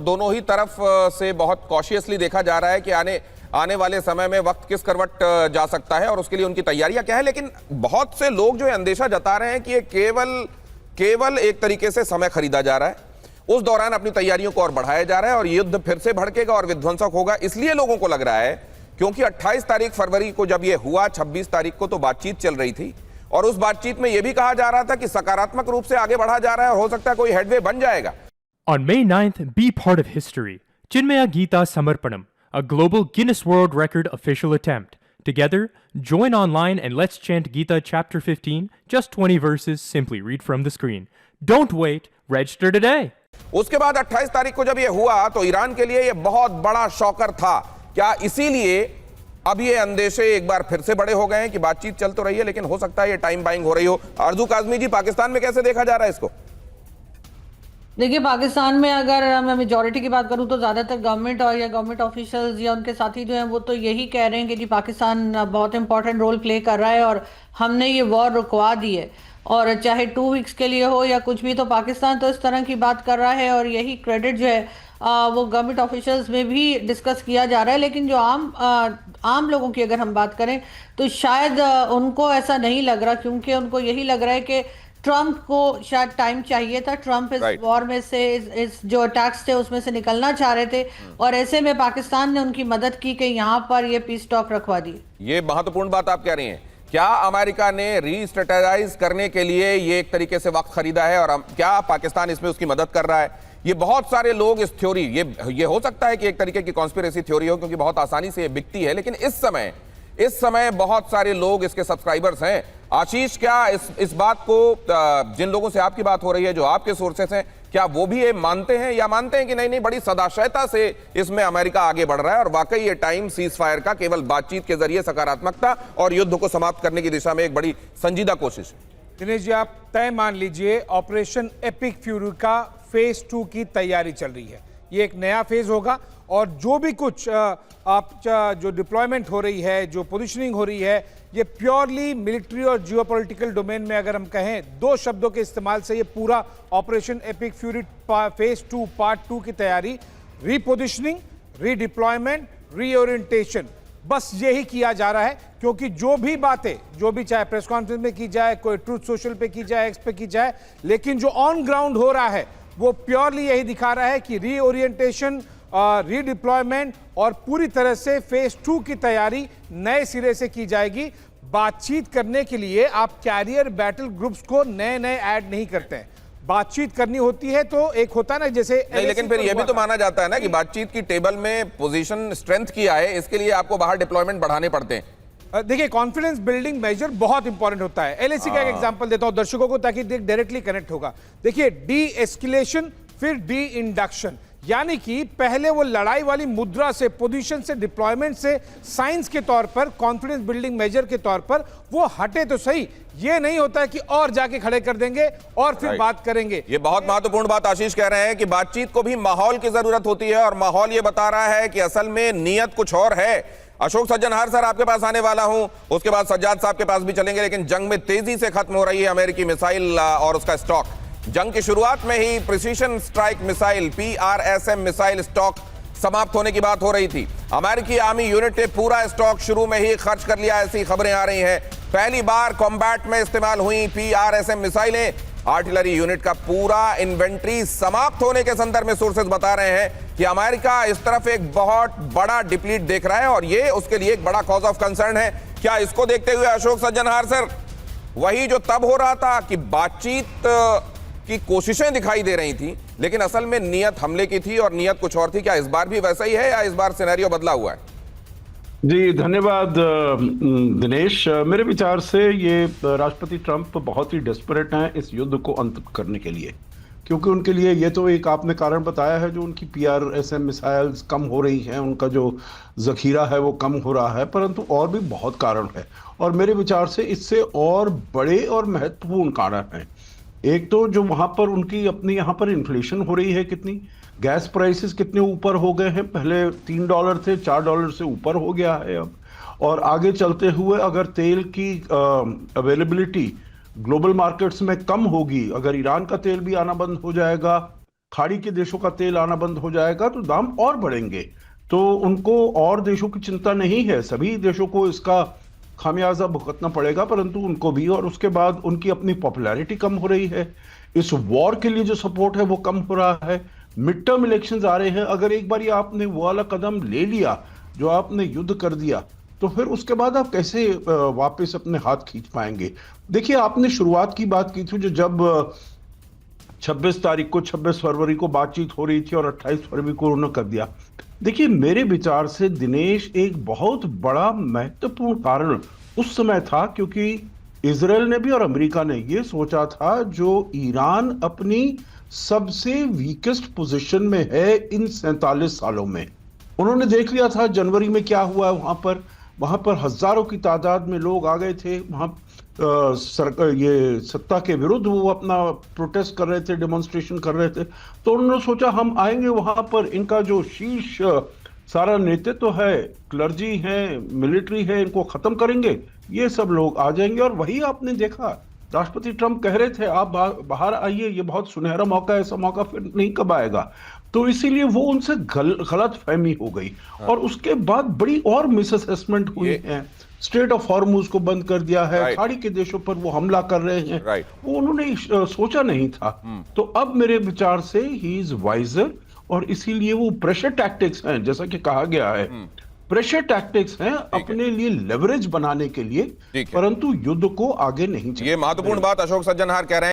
दोनों ही तरफ से बहुत कॉशियसली देखा जा रहा है कि आने वाले समय में वक्त किस करवट जा सकता है और उसके लिए उनकी तैयारियां क्या है। लेकिन बहुत से लोग जो अंदेशा जता रहे हैं कि ये केवल एक तरीके से समय खरीदा जा रहा है, उस दौरान अपनी तैयारियों को और बढ़ाया जा रहा है और युद्ध फिर से भड़केगा और विध्वंसक होगा। इसलिए लोगों को लग रहा है, क्योंकि 28 तारीख फरवरी को जब ये हुआ, 26 तारीख को तो बातचीत चल रही थी और उस बातचीत में यह भी कहा जा रहा था कि सकारात्मक रूप से आगे बढ़ा जा रहा है और हो सकता है कोई हेडवे बन जाएगा। On May 9th, be part of history. Chinmaya Gita Samarpanam, a global Guinness World Record official attempt. Together, join online and let's chant Gita chapter 15, just 20 verses, simply read from the screen. Don't wait, register today. उसके बाद 28 तारीख को जब यह हुआ तो Iran के लिए यह बहुत बड़ा शॉकर था। क्या इसीलिए अब ये अंदेशे एक बार फिर से बड़े हो गए हैं कि बातचीत चल तो रही है लेकिन हो सकता है ये टाइम बाइंग हो रही हो? आरजू काज़मी जी, पाकिस्तान में कैसे देखा जा रहा है इसको? देखिए, पाकिस्तान में अगर मैं मेजॉरिटी की बात करूं तो ज़्यादातर गवर्नमेंट और या गवर्नमेंट ऑफिशियल्स या उनके साथी जो हैं वो तो यही कह रहे हैं कि जी पाकिस्तान बहुत इंपॉर्टेंट रोल प्ले कर रहा है और हमने ये वॉर रुकवा दी है, और चाहे 2 वीक्स के लिए हो या कुछ भी, तो पाकिस्तान तो इस तरह की बात कर रहा है और यही क्रेडिट जो है वो गवर्नमेंट ऑफिशियल्स में भी डिस्कस किया जा रहा है। लेकिन जो आम लोगों की अगर हम बात करें तो शायद उनको ऐसा नहीं लग रहा, क्योंकि उनको यही लग रहा है कि ट्रंप को शायद टाइम चाहिए था। ट्रंप इस वॉर में से इस जो अटैक्स थे उसमें से निकलना चाह रहे थे और ऐसे में पाकिस्तान ने उनकी मदद की कि यहाँ पर ये पीस टॉक रखवा दी। ये महत्वपूर्ण बात आप कह रही हैं। क्या अमेरिका ने रीस्ट्रेटेजाइज करने के लिए ये एक तरीके से वक्त खरीदा है और क्या पाकिस्तान इसमें उसकी मदद कर रहा है? ये बहुत सारे लोग इस थ्योरी, ये हो सकता है कि एक तरीके की कॉन्स्पिरेसी थ्योरी हो क्योंकि बहुत आसानी से ये बिकती है, लेकिन इस समय बहुत सारे लोग इसके सब्सक्राइबर्स हैं। आशीष, क्या इस बात को जिन लोगों से आपकी बात हो रही है, जो आपके सोर्सेस हैं, क्या वो भी ये मानते हैं या मानते हैं कि नहीं बड़ी सदाशयता से इसमें अमेरिका आगे बढ़ रहा है और वाकई ये टाइम सीज फायर का केवल बातचीत के जरिए सकारात्मकता और युद्ध को समाप्त करने की दिशा में एक बड़ी संजीदा कोशिश है? दिनेश जी, आप तय मान लीजिए ऑपरेशन एपिक फ्यूरी का फेज 2 की तैयारी चल रही है। ये एक नया फेज होगा और जो भी कुछ जो डिप्लॉयमेंट हो रही है, जो पोजीशनिंग हो रही है, ये प्योरली मिलिट्री और जियोपॉलिटिकल डोमेन में अगर हम कहें 2 शब्दों के इस्तेमाल से ये पूरा operation epic fury phase 2 part 2 की तैयारी, रीपोजिशनिंग, रीडिप्लॉयमेंट, रीओरिएंटेशन, बस यही किया जा रहा है। क्योंकि जो भी बातें, जो भी चाहे प्रेस कॉन्फ्रेंस में की जाए, कोई ट्रूथ सोशल पे की जाए, एक्स पे की जाए, लेकिन जो ऑन ग्राउंड हो रहा है वो प्योरली यही दिखा रहा है कि रीओरिएंटेशन, रीडिप्लॉयमेंट और पूरी तरह से फेज 2 की तैयारी नए सिरे से की जाएगी। बातचीत करने के लिए आप कैरियर बैटल ग्रुप्स को नए ऐड नहीं करते हैं। बातचीत करनी होती है तो एक होता है ना, जैसे नहीं, लेकिन फिर यह भी तो माना जाता है ना कि बातचीत की टेबल में पोजीशन स्ट्रेंथ किया है, इसके लिए आपको बाहर डिप्लॉयमेंट बढ़ाने पड़ते हैं। देखिए, कॉन्फिडेंस बिल्डिंग मेजर बहुत इंपॉर्टेंट होता है। एलएसी का एक एग्जांपल देता हूं दर्शकों को ताकि डायरेक्टली कनेक्ट होगा। देखिए, डी एस्केलेशन फिर डी इंडक्शन, यानी कि पहले वो लड़ाई वाली मुद्रा से, पोजीशन से, डिप्लॉयमेंट से साइंस के तौर पर, कॉन्फिडेंस बिल्डिंग मेजर के तौर पर वो हटे तो सही। ये नहीं होता है कि और जाके खड़े कर देंगे और फिर बात करेंगे। ये बहुत महत्वपूर्ण बात आशीष कह रहे हैं कि बातचीत को भी माहौल की जरूरत होती है और माहौल ये बता रहा है कि असल में नीयत कुछ और है। अशोक सज्जनहार सर, आपके पास आने वाला हूं, उसके बाद सज्जाद साहब के पास भी चलेंगे, लेकिन जंग में तेजी से खत्म हो रही है अमेरिकी मिसाइल और उसका स्टॉक। जंग की शुरुआत में ही precision strike missile PRSM missile stock समाप्त होने की बात हो रही थी। अमेरिकी आर्मी यूनिट ने पूरा स्टॉक शुरू में ही खर्च कर लिया, ऐसी खबरें आ रही हैं। पहली बार कॉम्बैट में इस्तेमाल हुई PRSM मिसाइलें, आर्टिलरी यूनिट का पूरा इन्वेंट्री समाप्त होने के संदर्भ में सोर्सेज बता रहे हैं कि अमेरिका इस तरफ एक बहुत बड़ा डिप्लीट देख रहा है और ये उसके लिए एक बड़ा कॉज ऑफ कंसर्न है। क्या इसको देखते हुए अशोक सज्जनहार सर, वही जो तब हो रहा था कि बातचीत की कोशिशें दिखाई दे रही थी लेकिन असल में नियत हमले की थी और नियत कुछ और थी, क्या इस बार भी वैसा ही है या इस बार सिनेरियो बदला हुआ है? जी धन्यवाद दिनेश। मेरे विचार से ये राष्ट्रपति ट्रंप बहुत ही डेस्परेट हैं इस युद्ध को अंत करने के लिए, क्योंकि उनके लिए ये तो एक आपने कारण बताया है, जो उनकी PRSM मिसाइल्स कम हो रही हैं, उनका जो जखीरा है वो कम हो रहा है, परंतु और भी बहुत कारण है और मेरे विचार से इससे और बड़े और महत्वपूर्ण कारण हैं। एक तो जो वहाँ पर उनकी अपनी यहाँ पर इन्फ्लेशन हो रही है, कितनी गैस प्राइसेस कितने ऊपर हो गए हैं, पहले $3 थे, $4 से ऊपर हो गया है अब, और आगे चलते हुए अगर तेल की अवेलेबिलिटी ग्लोबल मार्केट्स में कम होगी, अगर ईरान का तेल भी आना बंद हो जाएगा खाड़ी के देशों का तेल आना बंद हो जाएगा तो दाम और बढ़ेंगे। तो उनको और देशों की चिंता नहीं है, सभी देशों को इसका खामियाजा भुगतना पड़ेगा, परंतु उनको भी। और उसके बाद उनकी अपनी पॉपुलैरिटी कम हो रही है, इस वॉर के लिए जो सपोर्ट है वो कम हो रहा है। मिड टर्म इलेक्शंस आ रहे हैं, अगर एक बार ये आपने वो वाला कदम ले लिया जो आपने युद्ध कर दिया, तो फिर उसके बाद आप कैसे वापस अपने हाथ खींच पाएंगे। देखिए, आपने शुरुआत की बात की थी जो जब 26 तारीख को 26 फरवरी को बातचीत हो रही थी और 28 फरवरी को उन्होंने कर दिया। देखिए, मेरे विचार से दिनेश एक बहुत बड़ा महत्वपूर्ण कारण उस समय था, क्योंकि इजराइल ने भी और अमेरिका ने ये सोचा था जो ईरान अपनी सबसे वीकेस्ट पोजीशन में है इन 47 सालों में। उन्होंने देख लिया था जनवरी में क्या हुआ वहां पर हजारों की तादाद में लोग आ गए थे वहां ये सत्ता के विरुद्ध, वो अपना प्रोटेस्ट कर रहे थे, डेमोन्स्ट्रेशन कर रहे थे। तो उन्होंने सोचा हम आएंगे वहां पर, इनका जो शीर्ष सारा नेतृत्व है, क्लर्जी है, मिलिट्री है, इनको खत्म करेंगे, ये सब लोग आ जाएंगे। और वही आपने देखा, राष्ट्रपति ट्रंप कह रहे थे आप बाहर आइए, ये बहुत सुनहरा मौका है, ऐसा मौका फिर नहीं कब आएगा। तो इसीलिए वो उनसे गलत फहमी हो गई। और उसके बाद बड़ी और मिसअसेसमेंट हुई है, स्ट्रेट ऑफ हॉर्मुज को बंद कर दिया है, खाड़ी के देशों पर वो हमला कर रहे हैं, वो उन्होंने सोचा नहीं था। तो अब मेरे विचार से ही इज वाइजर, और इसीलिए वो प्रेशर टैक्टिक्स हैं, जैसा कि कहा गया है, प्रेशर टैक्टिक्स हैं अपने लिए लेवरेज बनाने के लिए, परंतु युद्ध को आगे नहीं चलना। ये महत्वपूर्ण बात अशोक सज्जनहार कह रहे हैं।